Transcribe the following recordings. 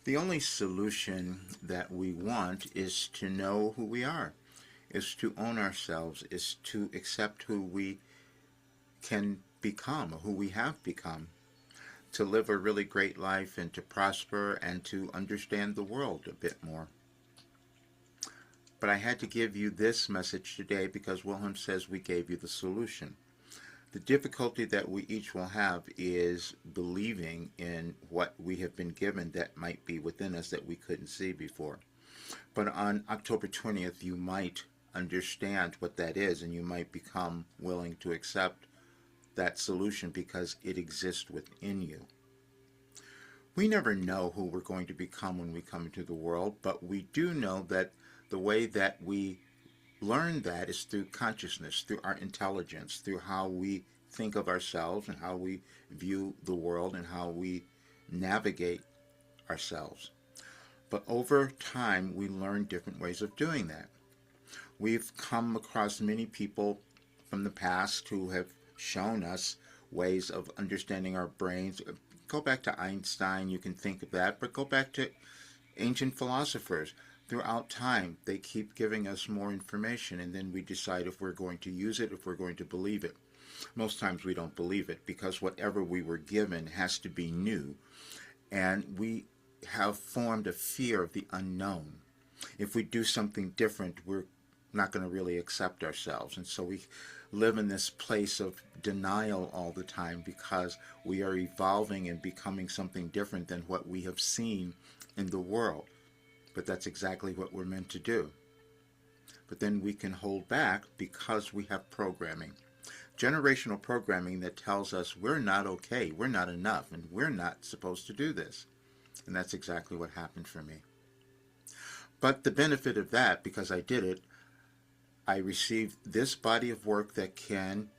The only solution that we want is to know who we are, is to own ourselves, is to accept who we can become, who we have become, to live a really great life and to prosper and to understand the world a bit more. But I had to give you this message today because Wilhelm says we gave you the solution. The difficulty that we each will have is believing in what we have been given that might be within us that we couldn't see before. But on October 20th, you might understand what that is, and you might become willing to accept that solution because it exists within you. We never know who we're going to become when we come into the world, but we do know that the way that we learn that is through consciousness, through our intelligence, through how we think of ourselves and how we view the world and how we navigate ourselves. But over time, we learn different ways of doing that. We've come across many people from the past who have shown us ways of understanding our brains. Go back to Einstein, you can think of that, but go back to ancient philosophers. Throughout time, they keep giving us more information, and then we decide if we're going to use it, if we're going to believe it. Most times we don't believe it because whatever we were given has to be new, and we have formed a fear of the unknown. If we do something different, we're not going to really accept ourselves, and so we live in this place of denial all the time because we are evolving and becoming something different than what we have seen in the world. But that's exactly what we're meant to do. But then we can hold back because we have programming. Generational programming that tells us we're not okay, we're not enough, and we're not supposed to do this. And that's exactly what happened for me. But the benefit of that, because I did it, I received this body of work that can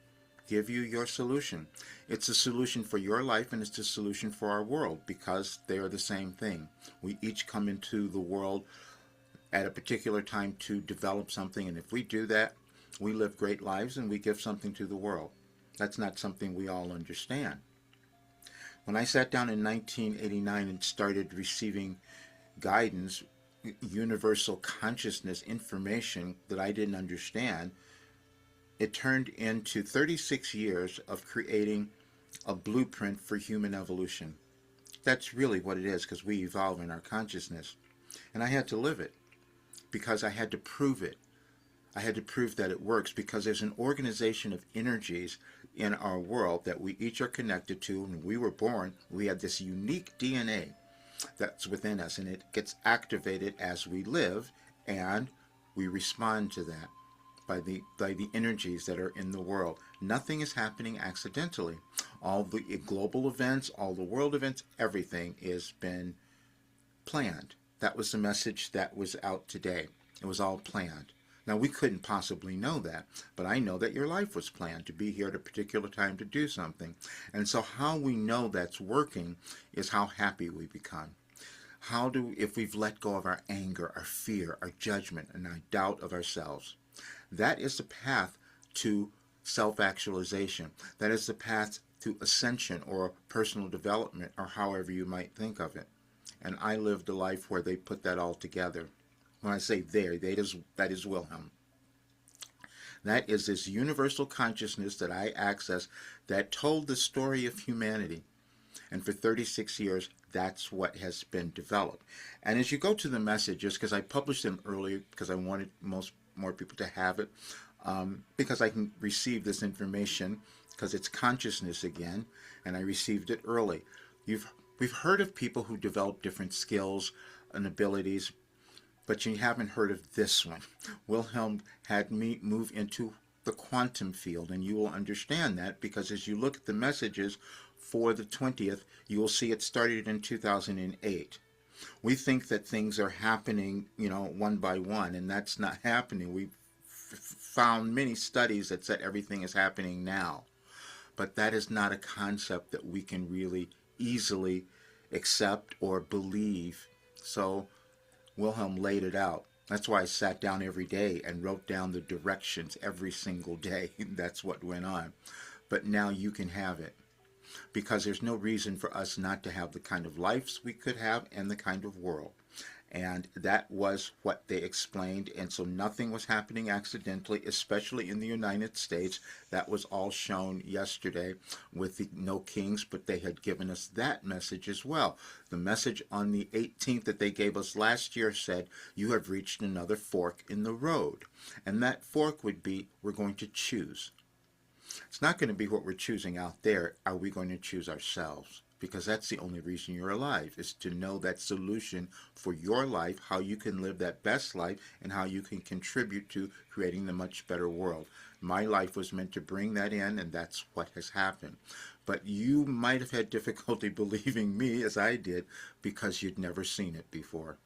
give you your solution. It's a solution for your life and it's a solution for our world because they are the same thing. We each come into the world at a particular time to develop something, and if we do that, we live great lives and we give something to the world. That's not something we all understand. When I sat down in 1989 and started receiving guidance, universal consciousness information that I didn't understand, it turned into 36 years of creating a blueprint for human evolution. That's really what it is, because we evolve in our consciousness. And I had to live it because I had to prove it. I had to prove that it works because there's an organization of energies in our world that we each are connected to. When we were born, we had this unique DNA that's within us, and it gets activated as we live, and we respond to that by the energies that are in the world. Nothing is happening accidentally. All the global events, all the world events, everything has been planned. That was the message that was out today. It was all planned. Now, we couldn't possibly know that, but I know that your life was planned to be here at a particular time to do something. And so how we know that's working is how happy we become. If we've let go of our anger, our fear, our judgment, and our doubt of ourselves. That is the path to self-actualization. That is the path to ascension or personal development, or however you might think of it. And I lived a life where they put that all together. When I say that is Wilhelm. That is this universal consciousness that I access that told the story of humanity. And for 36 years, that's what has been developed. And as you go to the messages, because I published them early because I wanted more people to have it, because I can receive this information because it's consciousness again, and I received it early. We've heard of people who develop different skills and abilities, but you haven't heard of this one. Wilhelm had me move into the quantum field, and you will understand that because as you look at the messages for the 20th, you will see it started in 2008. We think that things are happening, one by one, and that's not happening. We've found many studies that said everything is happening now, but that is not a concept that we can really easily accept or believe. So Wilhelm laid it out. That's why I sat down every day and wrote down the directions every single day. That's what went on. But now you can have it. because there's no reason for us not to have the kind of lives we could have and the kind of world. And that was what they explained. And so nothing was happening accidentally, especially in the United States. That was all shown yesterday with the no kings, but they had given us that message as well. The message on the 18th that they gave us last year said, you have reached another fork in the road. And that fork would be, we're going to choose. It's not going to be what we're choosing out there. Are we going to choose ourselves? Because that's the only reason you're alive, is to know that solution for your life, how you can live that best life, and how you can contribute to creating the much better world. My life was meant to bring that in, and that's what has happened. But you might have had difficulty believing me, as I did, because you'd never seen it before.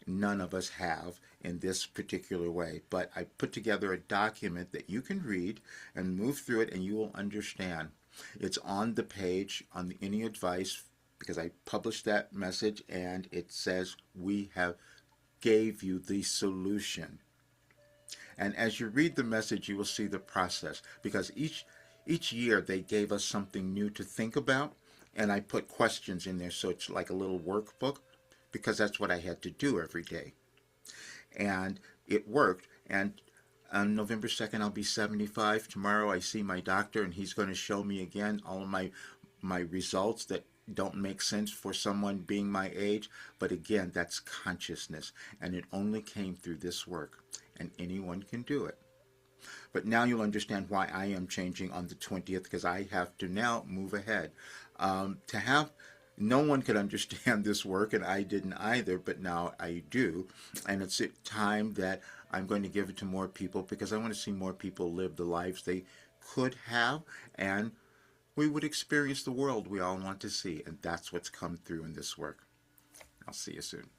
None of us have in this particular way, but I put together a document that you can read and move through it, and you will understand. It's on the page on the Any Advice, because I published that message, and it says we have gave you the solution. And as you read the message, you will see the process, because each year they gave us something new to think about, and I put questions in there, so it's like a little workbook, because that's what I had to do every day. And it worked. And on November 2nd, I'll be 75. Tomorrow I see my doctor, and he's going to show me again all of my results that don't make sense for someone being my age. But again, that's consciousness. And it only came through this work. And anyone can do it. But now you'll understand why I am changing on the 20th, because I have to now move ahead. No one could understand this work, and I didn't either, but now I do. And it's time that I'm going to give it to more people, because I want to see more people live the lives they could have, and we would experience the world we all want to see. And that's what's come through in this work. I'll see you soon.